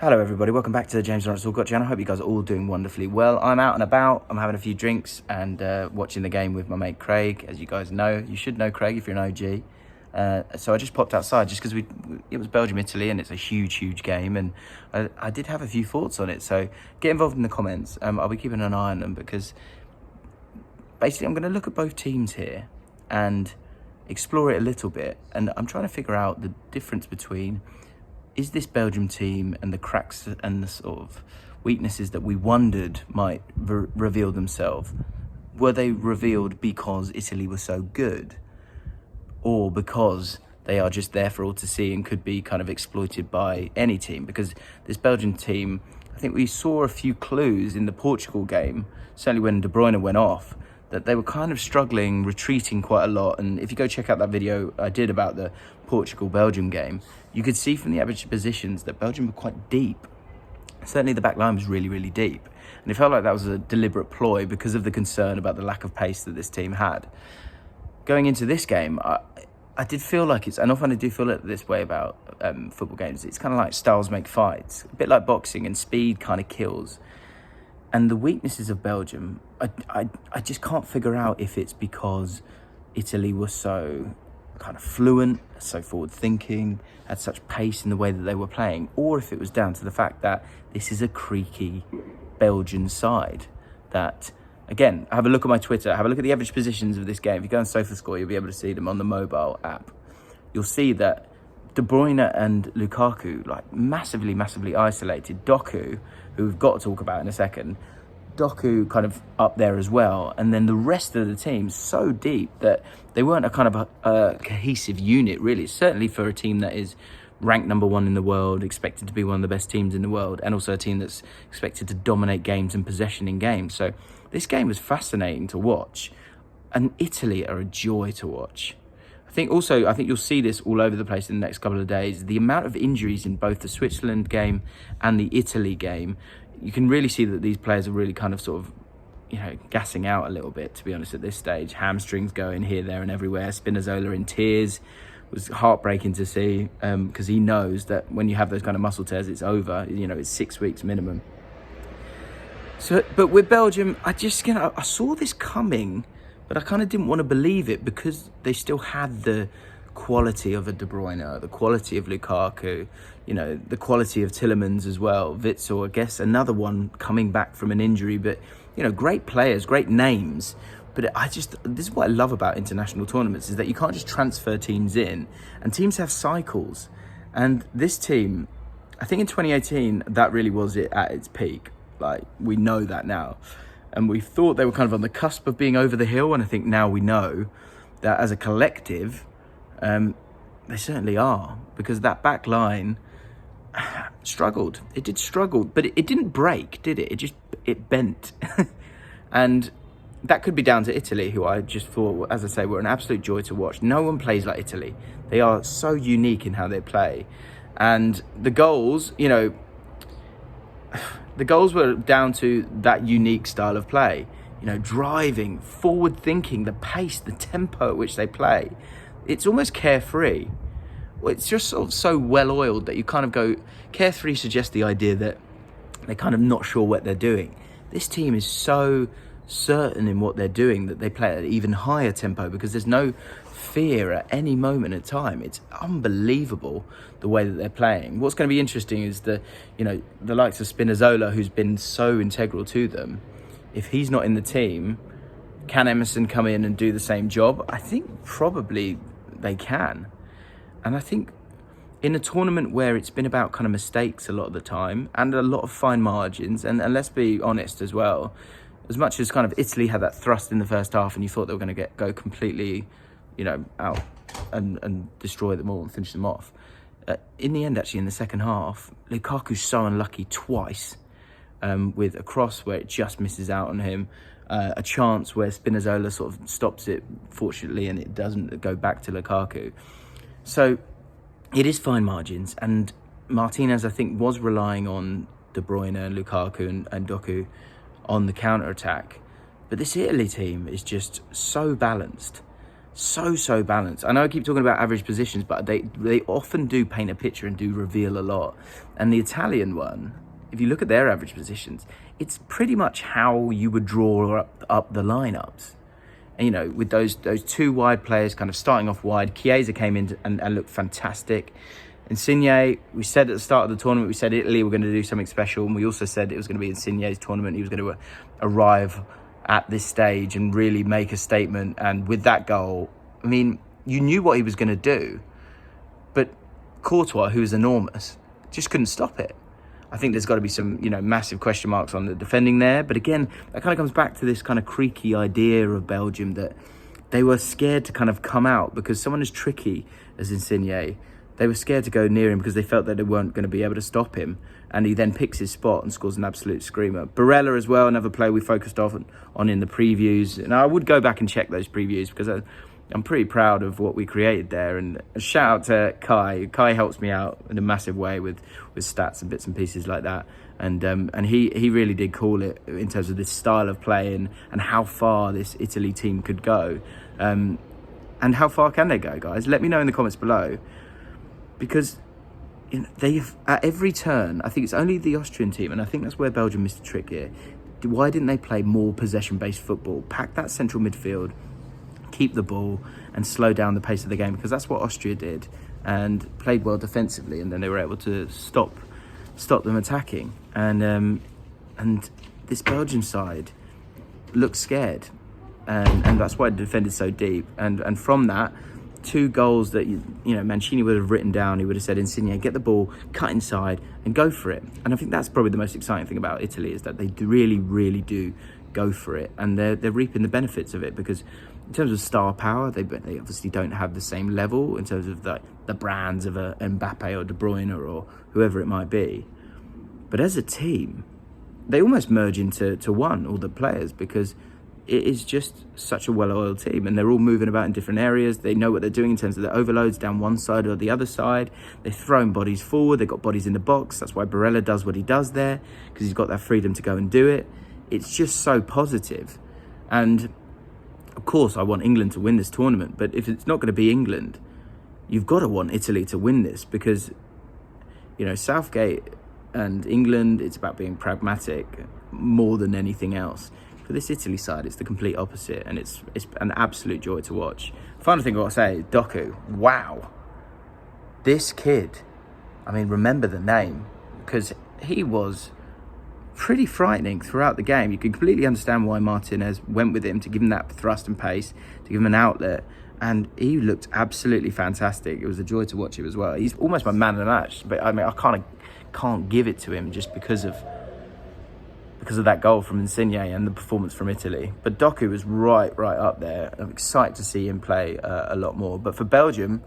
Hello everybody, welcome back to the James Lawrence Allcott channel. I hope you guys are all doing wonderfully well. I'm out and about, I'm having a few drinks and watching the game with my mate Craig. As you guys know, you should know Craig if you're an OG. So I just popped outside just because it was Belgium-Italy and it's a huge game, and I did have a few thoughts on it. So get involved in the comments. I'll be keeping an eye on them because basically I'm going to look at both teams here and explore it a little bit. And I'm trying to figure out the difference between, is this Belgium team and the cracks and the sort of weaknesses that we wondered might reveal themselves, were they revealed because Italy was so good, or because they are just there for all to see and could be kind of exploited by any team? Because this Belgian team, I think we saw a few clues in the Portugal game, certainly when De Bruyne went off, that they were kind of struggling, retreating quite a lot. And if you go check out that video I did about the Portugal-Belgium game, you could see from the average positions that Belgium were quite deep. Certainly the back line was really deep. And it felt like that was a deliberate ploy because of the concern about the lack of pace that this team had. Going into this game, I did feel like and often I do feel it this way about football games, it's kind of like styles make fights. A bit like boxing, and speed kind of kills. And the weaknesses of Belgium, I just can't figure out if it's because Italy was so kind of fluent, so forward-thinking, had such pace in the way that they were playing, or if it was down to the fact that this is a creaky Belgian side that, again, have a look at my Twitter, have a look at the average positions of this game. If you go on SofaScore, you'll be able to see them on the mobile app. You'll see that De Bruyne and Lukaku, like massively isolated. Doku, who we've got to talk about in a second, Doku kind of up there as well. And then the rest of the team so deep that they weren't a kind of a cohesive unit, really. Certainly for a team that is ranked #1 in the world, expected to be one of the best teams in the world, and also a team that's expected to dominate games and possession in games. So this game was fascinating to watch. And Italy are a joy to watch. I think you'll see this all over the place in the next couple of days. The amount of injuries in both the Switzerland game and the Italy game, you can really see that these players are really kind of sort of, gassing out a little bit, to be honest, at this stage. Hamstrings going here, there and everywhere. Spinazzola in tears. It was heartbreaking to see because he knows that when you have those kind of muscle tears, it's over. It's 6 weeks minimum. So, but with Belgium, I saw this coming, but I kind of didn't want to believe it because they still had the quality of a De Bruyne, the quality of Lukaku, the quality of Tielemans as well. Witsel, I guess, another one coming back from an injury, but, great players, great names. But this is what I love about international tournaments, is that you can't just transfer teams in, and teams have cycles. And this team, I think in 2018, that really was it at its peak. Like, we know that now. And we thought they were kind of on the cusp of being over the hill. And I think now we know that as a collective, they certainly are. Because that back line struggled. It did struggle, but it didn't break, did it? It bent. And that could be down to Italy, who I just thought, as I say, were an absolute joy to watch. No one plays like Italy. They are so unique in how they play. And the goals, the goals were down to that unique style of play. Driving, forward thinking, the pace, the tempo at which they play. It's almost carefree. It's just sort of so well-oiled that you kind of go, carefree suggests the idea that they're kind of not sure what they're doing. This team is so certain in what they're doing that they play at an even higher tempo because there's no fear at any moment in time. It's unbelievable the way that they're playing. What's going to be interesting is the likes of Spinazzola, who's been so integral to them. If he's not in the team, can Emerson come in and do the same job? I think probably they can. And I think in a tournament where it's been about kind of mistakes a lot of the time and a lot of fine margins, and let's be honest as well, as much as kind of Italy had that thrust in the first half and you thought they were going to go completely out and destroy them all and finish them off. In the end, actually, in the second half, Lukaku's so unlucky twice with a cross where it just misses out on him, a chance where Spinazzola sort of stops it, fortunately, and it doesn't go back to Lukaku. So it is fine margins, and Martinez, I think, was relying on De Bruyne and Lukaku and Doku on the counter-attack. But this Italy team is just so balanced, so balanced. I know I keep talking about average positions, but they often do paint a picture and do reveal a lot. And the Italian one, if you look at their average positions, it's pretty much how you would draw up the lineups. And, you know, with those two wide players kind of starting off wide, Chiesa came in and looked fantastic. Insigne, we said at the start of the tournament, we said Italy were going to do something special, and we also said it was going to be Insigne's tournament. He was going to arrive at this stage and really make a statement. And with that goal, I mean, you knew what he was going to do, but Courtois, who is enormous, just couldn't stop it. I think there's got to be some, you know, massive question marks on the defending there. But again, that kind of comes back to this kind of creaky idea of Belgium, that they were scared to kind of come out because someone as tricky as Insigne, they were scared to go near him because they felt that they weren't going to be able to stop him. And he then picks his spot and scores an absolute screamer. Barella as well, another player we focused on in the previews. And I would go back and check those previews because I'm pretty proud of what we created there. And a shout out to Kai. Kai helps me out in a massive way with stats and bits and pieces like that. And he really did call it in terms of this style of play and how far this Italy team could go. And how far can they go, guys? Let me know in the comments below. Because, you know, they've at every turn, I think it's only the Austrian team, and I think that's where Belgium missed a trick here. Why didn't they play more possession-based football? Pack that central midfield, keep the ball, and slow down the pace of the game, because that's what Austria did, and played well defensively, and then they were able to stop them attacking. And this Belgian side looked scared, and that's why it defended so deep. And from that, two goals that, you know, Mancini would have written down. He would have said, Insigne, get the ball, cut inside and go for it. And I think that's probably the most exciting thing about Italy, is that they really do go for it. And they're reaping the benefits of it, because in terms of star power, they obviously don't have the same level in terms of the brands of a Mbappe or De Bruyne or whoever it might be. But as a team, they almost merge into one, all the players, because it is just such a well-oiled team, and they're all moving about in different areas. They know what they're doing in terms of the overloads down one side or the other side. They're throwing bodies forward. They've got bodies in the box. That's why Barella does what he does there, because he's got that freedom to go and do it. It's just so positive. And of course, I want England to win this tournament, but if it's not going to be England, you've got to want Italy to win this, because, you know, Southgate and England, it's about being pragmatic more than anything else. For this Italy side, it's the complete opposite, and it's an absolute joy to watch. Final thing I got to say, Doku. Wow. This kid, I mean, remember the name, because he was pretty frightening throughout the game. You can completely understand why Martinez went with him, to give him that thrust and pace, to give him an outlet, and he looked absolutely fantastic. It was a joy to watch him as well. He's almost my man of the match, but I mean, I can't give it to him just because of that goal from Insigne and the performance from Italy. But Doku was right up there. I'm excited to see him play a lot more. But for Belgium,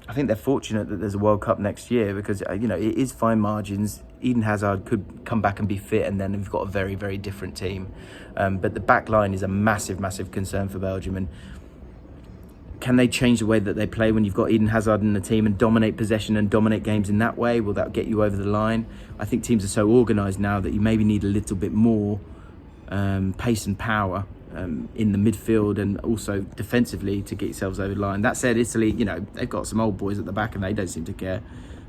I think they're fortunate that there's a World Cup next year, because, you know, it is fine margins. Eden Hazard could come back and be fit, and then we've got a very different team. But the back line is a massive concern for Belgium. And can they change the way that they play when you've got Eden Hazard in the team and dominate possession and dominate games in that way? Will that get you over the line? I think teams are so organised now that you maybe need a little bit more pace and power in the midfield and also defensively to get yourselves over the line. That said, Italy, you know, they've got some old boys at the back and they don't seem to care.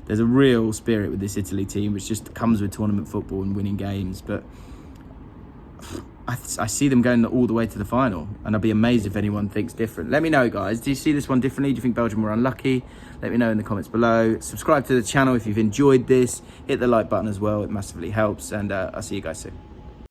There's a real spirit with this Italy team, which just comes with tournament football and winning games. But I see them going all the way to the final, and I'd be amazed if anyone thinks different. Let me know, guys. Do you see this one differently? Do you think Belgium were unlucky? Let me know in the comments below. Subscribe to the channel if you've enjoyed this. Hit the like button as well. It massively helps, and I'll see you guys soon.